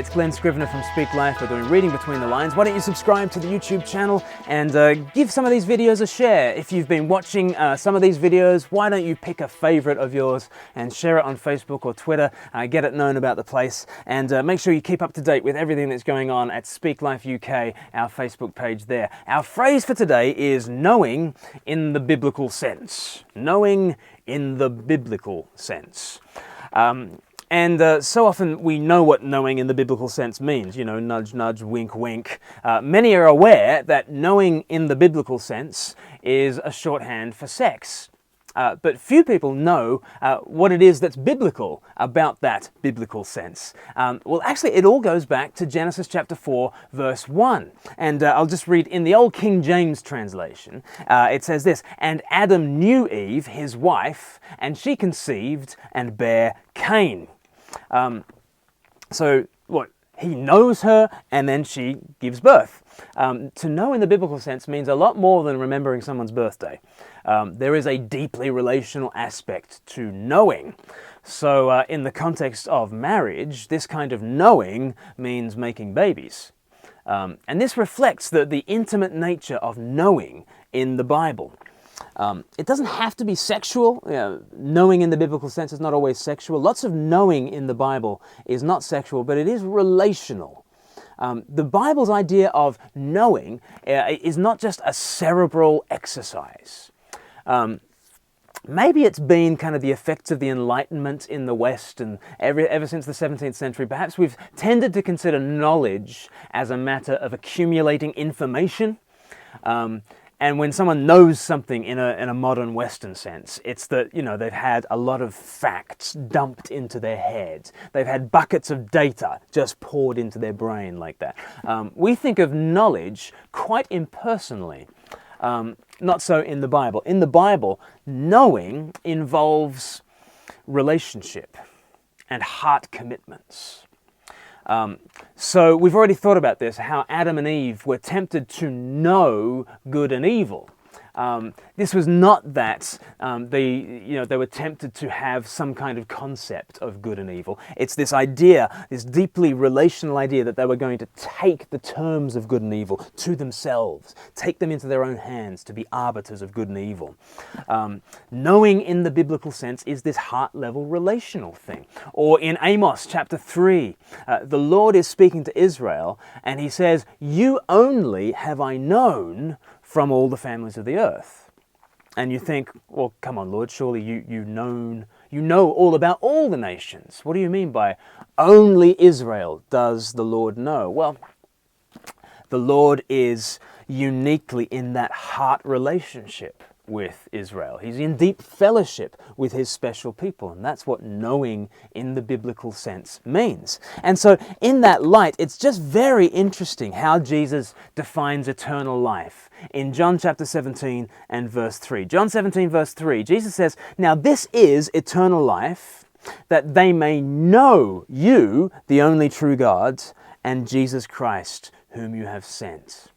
it's Glenn Scrivener from Speak Life. We're doing Reading Between the Lines. Why don't you subscribe to the YouTube channel and give some of these videos a share. If you've been watching some of these videos, why don't you pick a favorite of yours and share it on Facebook or Twitter, get it known about the place, and make sure you keep up to date with everything that's going on at Speak Life UK, our Facebook page there. Our phrase for today is knowing in the biblical sense. Knowing in the biblical sense. So often we know what knowing in the biblical sense means, you know, nudge, nudge, wink, wink. Many are aware that knowing in the biblical sense is a shorthand for sex. But few people know what it is that's biblical about that biblical sense. Well, actually, it all goes back to Genesis chapter 4, verse 1. And I'll just read in the old King James translation. It says this, "And Adam knew Eve, his wife, and she conceived and bare Cain." So what? He knows her and then she gives birth. To know in the biblical sense means a lot more than remembering someone's birthday. There is a deeply relational aspect to knowing. So in the context of marriage, this kind of knowing means making babies. And this reflects the intimate nature of knowing in the Bible. It doesn't have to be sexual. You know, knowing in the biblical sense is not always sexual. Lots of knowing in the Bible is not sexual, but it is relational. The Bible's idea of knowing is not just a cerebral exercise. Maybe it's been kind of the effects of the Enlightenment in the West, and ever since the 17th century, perhaps we've tended to consider knowledge as a matter of accumulating information. And when someone knows something in a modern Western sense, it's that, you know, they've had a lot of facts dumped into their heads. They've had buckets of data just poured into their brain like that. We think of knowledge quite impersonally. Not so in the Bible. In the Bible, knowing involves relationship and heart commitments. So we've already thought about this, how Adam and Eve were tempted to know good and evil. This was not that they were tempted to have some kind of concept of good and evil. It's this idea, this deeply relational idea that they were going to take the terms of good and evil to themselves, take them into their own hands to be arbiters of good and evil. Knowing in the biblical sense is this heart-level relational thing. Or in Amos chapter 3, the Lord is speaking to Israel and he says, "You only have I known from all the families of the earth." And you think, well, come on, Lord, surely you know all about all the nations. What do you mean by only Israel does the Lord know? Well, the Lord is uniquely in that heart relationship with Israel. He's in deep fellowship with his special people, and that's what knowing in the biblical sense means. And so in that light, it's just very interesting how Jesus defines eternal life. In John chapter 17 and verse 3. John 17 verse 3, Jesus says, "Now this is eternal life, that they may know you, the only true God, and Jesus Christ, whom you have sent."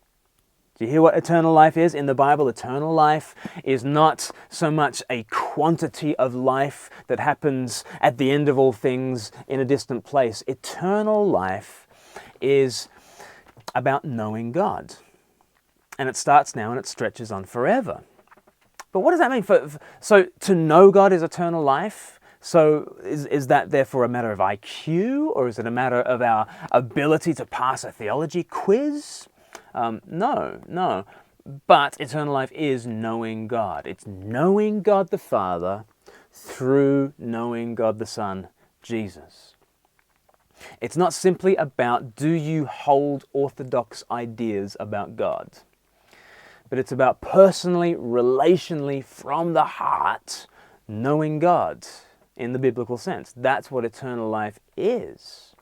Do you hear what eternal life is in the Bible? Eternal life is not so much a quantity of life that happens at the end of all things in a distant place. Eternal life is about knowing God. And it starts now and it stretches on forever. But what does that mean? So to know God is eternal life? So is that therefore a matter of IQ? Or is it a matter of our ability to pass a theology quiz? No. But eternal life is knowing God. It's knowing God the Father through knowing God the Son, Jesus. It's not simply about, do you hold orthodox ideas about God? But it's about personally, relationally, from the heart, knowing God in the biblical sense. That's what eternal life is.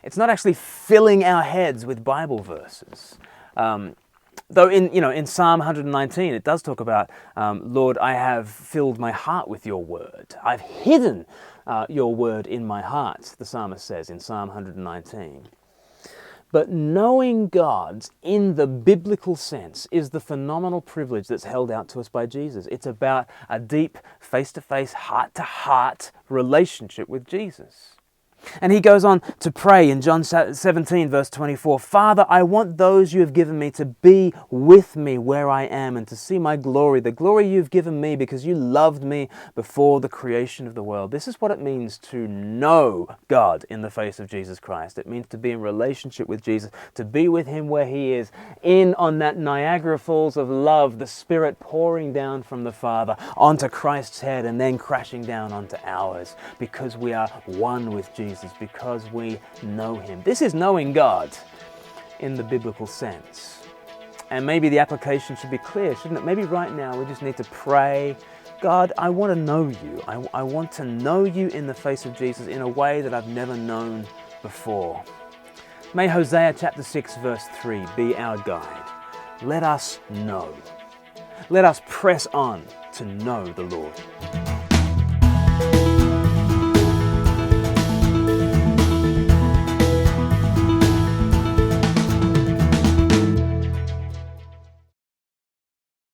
It's not actually filling our heads with Bible verses. Though in Psalm 119, it does talk about, Lord, I have filled my heart with your word. I've hidden your word in my heart, the psalmist says in Psalm 119. But knowing God in the biblical sense is the phenomenal privilege that's held out to us by Jesus. It's about a deep, face-to-face, heart-to-heart relationship with Jesus. And he goes on to pray in John 17, verse 24, Father, I want those you have given me to be with me where I am and to see my glory, the glory you've given me because you loved me before the creation of the world. This is what it means to know God in the face of Jesus Christ. It means to be in relationship with Jesus, to be with him where he is, in on that Niagara Falls of love, the Spirit pouring down from the Father onto Christ's head and then crashing down onto ours because we are one with Jesus, because we know him. This is knowing God in the biblical sense. And maybe the application should be clear, shouldn't it? Maybe right now we just need to pray, God, I want to know you. I want to know you in the face of Jesus in a way that I've never known before. May Hosea chapter 6 verse 3 be our guide. Let us know. Let us press on to know the Lord.